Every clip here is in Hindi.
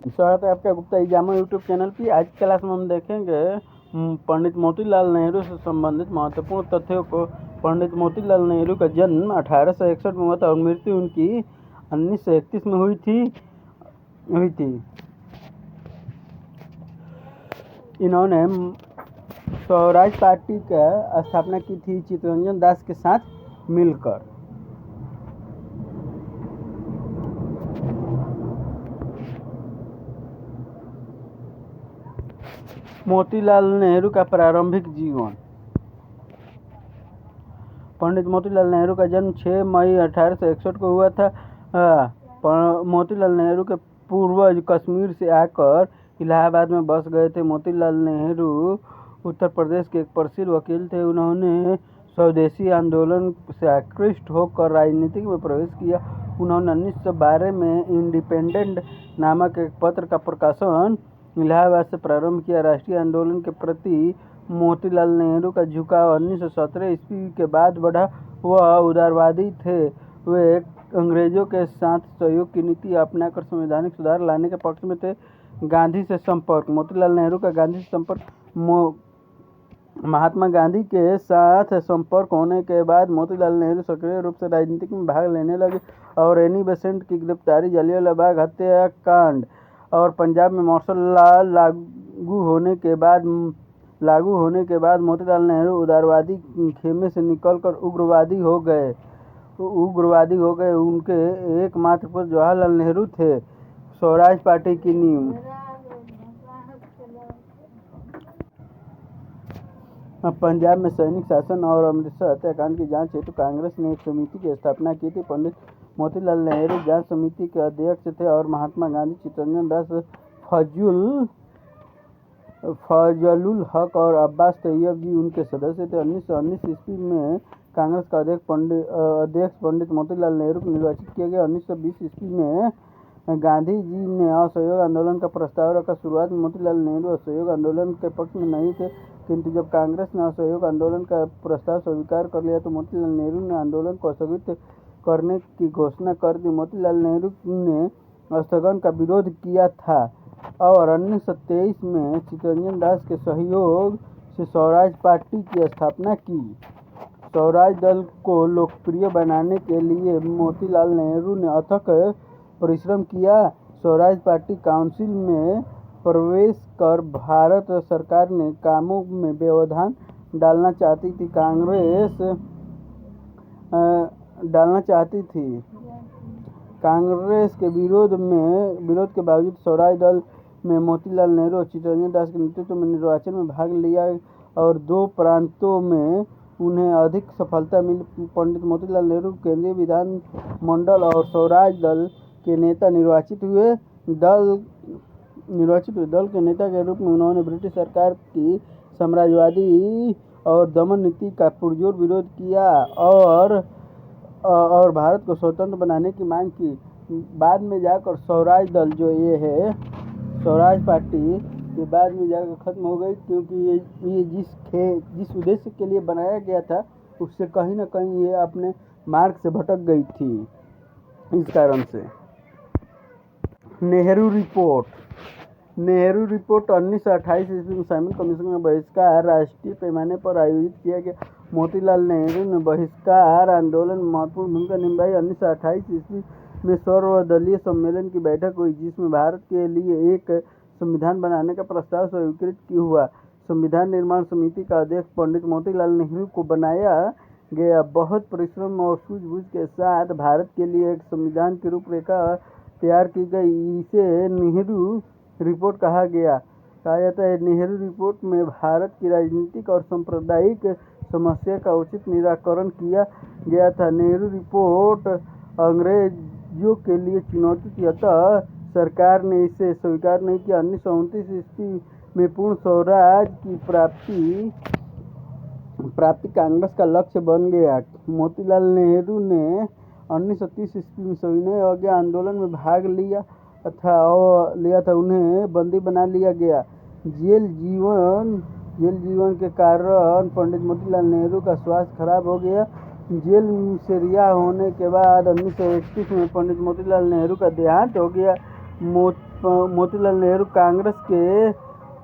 स्वागत है आपका गुप्ता एग्जामो यूट्यूब चैनल की। आज की क्लास में हम देखेंगे पंडित मोतीलाल नेहरू से संबंधित महत्वपूर्ण तथ्यों को। पंडित मोतीलाल नेहरू का जन्म 1861 में हुआ था और मृत्यु उनकी 1931 में हुई थी। इन्होंने स्वराज पार्टी का स्थापना की थी चित्तरंजन दास के साथ मिलकर। मोतीलाल नेहरू का प्रारंभिक जीवन। पंडित मोतीलाल नेहरू का जन्म 6 मई 1861 को हुआ था। मोतीलाल नेहरू के पूर्वज कश्मीर से आकर इलाहाबाद में बस गए थे। मोतीलाल नेहरू उत्तर प्रदेश के एक प्रसिद्ध वकील थे। उन्होंने स्वदेशी आंदोलन से आकृष्ट होकर राजनीति में प्रवेश किया। उन्होंने 1912 में इंडिपेंडेंट नामक एक पत्र का प्रकाशन इलाहाबाद से प्रारंभ किया। राष्ट्रीय आंदोलन के प्रति मोतीलाल नेहरू का झुकाव 1917 ईस्वी के बाद बढ़ा। वह उदारवादी थे। वे अंग्रेजों के साथ सहयोग की नीति अपनाकर संवैधानिक सुधार लाने के पक्ष में थे। गांधी से संपर्क। मोतीलाल नेहरू का गांधी से संपर्क। महात्मा गांधी के साथ संपर्क होने के बाद मोतीलाल नेहरू सक्रिय रूप से राजनीति में भाग लेने लगे और एनी बेसेंट की गिरफ्तारी, जलियांवाला बाग हत्याकांड और पंजाब में मार्शल लॉ लागू होने के बाद मोतीलाल नेहरू उदारवादी खेमे से निकलकर उग्रवादी हो गए। उनके एकमात्र पुत्र जवाहरलाल नेहरू थे। स्वराज पार्टी की नींव। पंजाब में सैनिक शासन और अमृतसर हत्याकांड की जांच हेतु कांग्रेस ने एक समिति की स्थापना की थी। पंडित मोतीलाल नेहरू जांच समिति के अध्यक्ष थे और महात्मा गांधी, चित्तरंजन दास, फजलुल हक और अब्बास तैयब जी उनके सदस्य थे। 1919 ईस्वी में कांग्रेस का अध्यक्ष पंडित मोतीलाल नेहरू को निर्वाचित किया गया। 1920 ईस्वी में गांधी जी ने असहयोग आंदोलन का प्रस्ताव रखा। शुरुआत में मोतीलाल नेहरू असहयोग आंदोलन के पक्ष में नहीं थे, किंतु जब कांग्रेस ने असहयोग आंदोलन का प्रस्ताव स्वीकार कर लिया तो मोतीलाल नेहरू ने आंदोलन को स्थगित करने की घोषणा कर दी। मोतीलाल नेहरू ने स्थगन का विरोध किया था और 1923 में चित्तरंजन दास के सहयोग से स्वराज पार्टी की स्थापना की। स्वराज दल को लोकप्रिय बनाने के लिए मोतीलाल नेहरू ने अथक परिश्रम किया। स्वराज पार्टी काउंसिल में प्रवेश कर भारत सरकार ने कामों में व्यवधान डालना चाहती थी। कांग्रेस के विरोध के बावजूद स्वराज दल में मोतीलाल नेहरू और चित्तरंजन दास के नेतृत्व में निर्वाचन में भाग लिया और 2 प्रांतों में उन्हें अधिक सफलता मिली। पंडित मोतीलाल नेहरू केंद्रीय विधान मंडल और स्वराज दल के नेता निर्वाचित हुए। दल के नेता के रूप में उन्होंने ब्रिटिश सरकार की साम्राज्यवादी और दमन नीति का पुरजोर विरोध किया और भारत को स्वतंत्र बनाने की मांग की। बाद में जाकर स्वराज दल स्वराज पार्टी ये बाद में जाकर खत्म हो गई, क्योंकि ये जिस उद्देश्य के लिए बनाया गया था उससे कहीं ना कहीं ये अपने मार्ग से भटक गई थी। इस कारण से नेहरू रिपोर्ट 1928 ईस्वी में साइमन कमीशन में बहिष्कार राष्ट्रीय पैमाने पर आयोजित किया गया। मोतीलाल नेहरू ने बहिष्कार आंदोलन में महत्वपूर्ण भूमिका निभाई। 1928 ईस्वी में सर्वदलीय सम्मेलन की बैठक हुई, जिसमें भारत के लिए एक संविधान बनाने का प्रस्ताव स्वीकृत हुआ। संविधान निर्माण समिति का अध्यक्ष पंडित मोतीलाल नेहरू को बनाया गया। बहुत परिश्रम और सूझबूझ के साथ भारत के लिए एक संविधान की रूपरेखा तैयार की गई। इसे नेहरू रिपोर्ट कहा जाता है। नेहरू रिपोर्ट में भारत की राजनीतिक और सांप्रदायिक समस्या का उचित निराकरण किया गया था। नेहरू रिपोर्ट अंग्रेजों के लिए चुनौती थी, अतः सरकार ने इसे स्वीकार नहीं किया। 1929 ईस्वी में पूर्ण स्वराज की प्राप्ति कांग्रेस का लक्ष्य बन गया। मोतीलाल नेहरू ने 1930 ईस्वी में सविनय अवज्ञा आंदोलन में भाग लिया था। उन्हें बंदी बना लिया गया। जेल जीवन के कारण पंडित मोतीलाल नेहरू का स्वास्थ्य खराब हो गया। जेल से रिहा होने के बाद 1931 में पंडित मोतीलाल नेहरू का देहांत हो गया। मोतीलाल नेहरू कांग्रेस के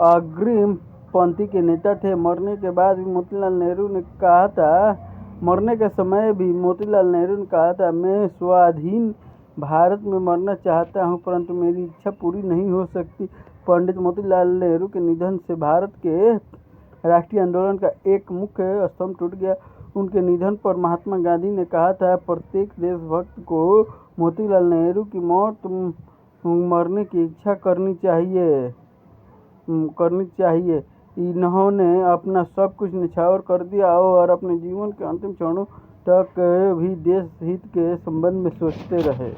अग्रिम पंथी के नेता थे। मरने के बाद भी मोतीलाल नेहरू ने कहा था मरने के समय भी मोतीलाल नेहरू ने कहा था, मैं स्वाधीन भारत में मरना चाहता हूं, परंतु मेरी इच्छा पूरी नहीं हो सकती। पंडित मोतीलाल नेहरू के निधन से भारत के राष्ट्रीय आंदोलन का एक मुख्य स्तंभ टूट गया। उनके निधन पर महात्मा गांधी ने कहा था, प्रत्येक देशभक्त को मोतीलाल नेहरू की मौत मरने की इच्छा करनी चाहिए। इन्होंने अपना सब कुछ निछावर कर दिया और अपने जीवन के अंतिम क्षणों तक भी देश हित के संबंध में सोचते रहे।